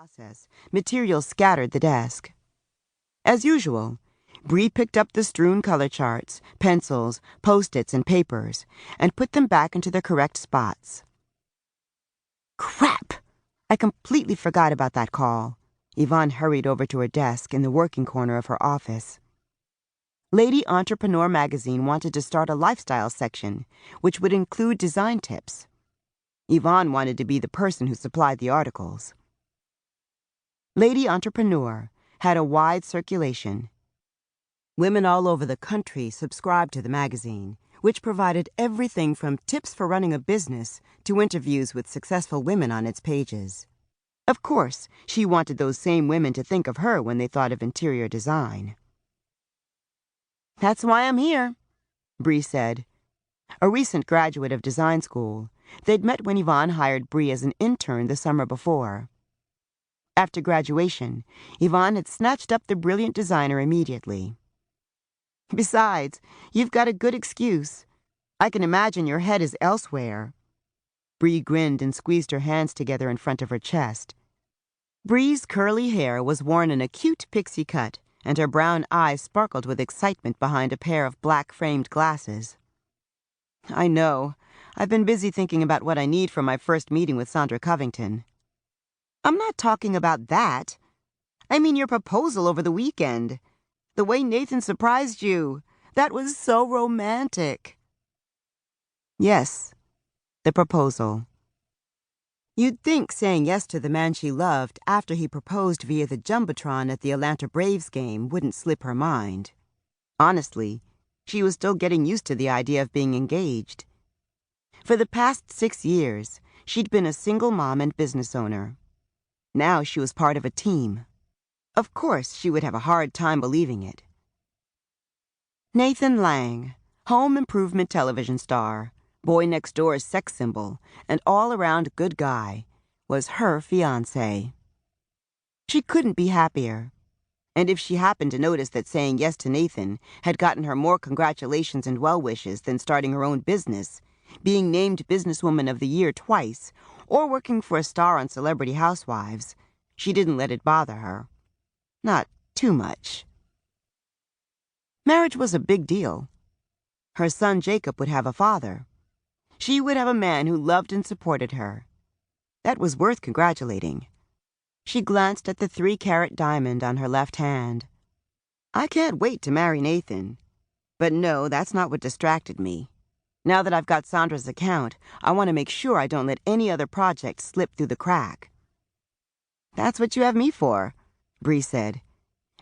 process, materials scattered the desk. As usual, Bree picked up the strewn color charts, pencils, Post-its, and papers, and put them back into their correct spots. Crap! I completely forgot about that call. Yvonne hurried over to her desk in the working corner of her office. Lady Entrepreneur magazine wanted to start a lifestyle section, which would include design tips. Yvonne wanted to be the person who supplied the articles. Lady Entrepreneur had a wide circulation. Women all over the country subscribed to the magazine, which provided everything from tips for running a business to interviews with successful women on its pages. Of course, she wanted those same women to think of her when they thought of interior design. "That's why I'm here," Bree said. A recent graduate of design school, they'd met when Yvonne hired Bree as an intern the summer before. After graduation, Yvonne had snatched up the brilliant designer immediately. "Besides, you've got a good excuse. I can imagine your head is elsewhere." Bree grinned and squeezed her hands together in front of her chest. Bree's curly hair was worn in a cute pixie cut, and her brown eyes sparkled with excitement behind a pair of black-framed glasses. "I know. I've been busy thinking about what I need for my first meeting with Sandra Covington." "I'm not talking about that. I mean your proposal over the weekend. The way Nathan surprised you. That was so romantic." "Yes, the proposal." You'd think saying yes to the man she loved after he proposed via the Jumbotron at the Atlanta Braves game wouldn't slip her mind. Honestly, she was still getting used to the idea of being engaged. For the past 6 years, she'd been a single mom and business owner. Now she was part of a team. Of course, she would have a hard time believing it. Nathan Lang, home improvement television star, boy next door's sex symbol, and all-around good guy, was her fiance. She couldn't be happier. And if she happened to notice that saying yes to Nathan had gotten her more congratulations and well-wishes than starting her own business, being named Businesswoman of the Year twice, or working for a star on Celebrity Housewives, she didn't let it bother her. Not too much. Marriage was a big deal. Her son Jacob would have a father. She would have a man who loved and supported her. That was worth congratulating. She glanced at the 3-carat diamond on her left hand. I can't wait to marry Nathan. But no, that's not what distracted me. Now that I've got Sandra's account, I want to make sure I don't let any other project slip through the crack. "That's what you have me for," Bree said.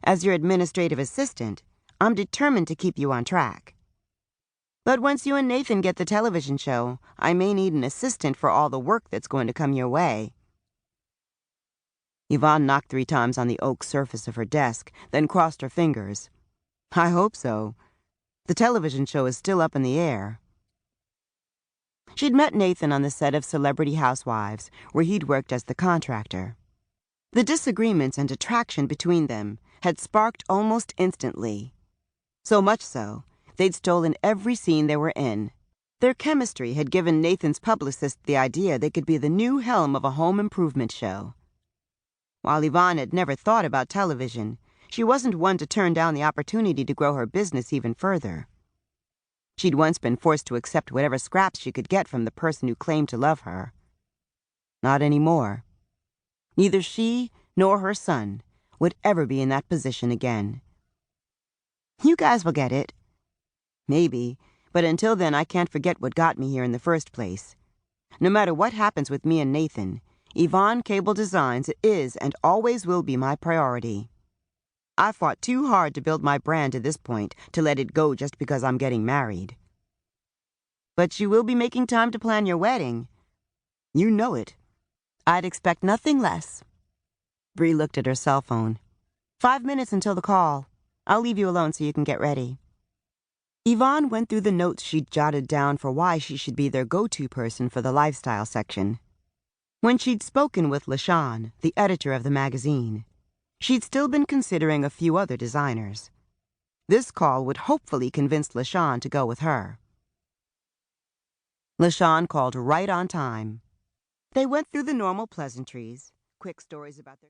"As your administrative assistant, I'm determined to keep you on track. But once you and Nathan get the television show, I may need an assistant for all the work that's going to come your way." Yvonne knocked 3 times on the oak surface of her desk, then crossed her fingers. "I hope so. The television show is still up in the air." She'd met Nathan on the set of Celebrity Housewives, where he'd worked as the contractor. The disagreements and attraction between them had sparked almost instantly. So much so, they'd stolen every scene they were in. Their chemistry had given Nathan's publicist the idea they could be the new helm of a home improvement show. While Yvonne had never thought about television, she wasn't one to turn down the opportunity to grow her business even further. She'd once been forced to accept whatever scraps she could get from the person who claimed to love her. Not anymore. Neither she nor her son would ever be in that position again. "You guys will get it." "Maybe, but until then I can't forget what got me here in the first place. No matter what happens with me and Nathan, Yvonne Cable Designs is and always will be my priority. I fought too hard to build my brand to this point to let it go just because I'm getting married." "But you will be making time to plan your wedding." "You know it." "I'd expect nothing less." Bree looked at her cell phone. 5 minutes until the call. I'll leave you alone so you can get ready." Yvonne went through the notes she'd jotted down for why she should be their go-to person for the lifestyle section. When she'd spoken with LaShawn, the editor of the magazine, she'd still been considering a few other designers. This call would hopefully convince LaShawn to go with her. LaShawn called right on time. They went through the normal pleasantries, quick stories about their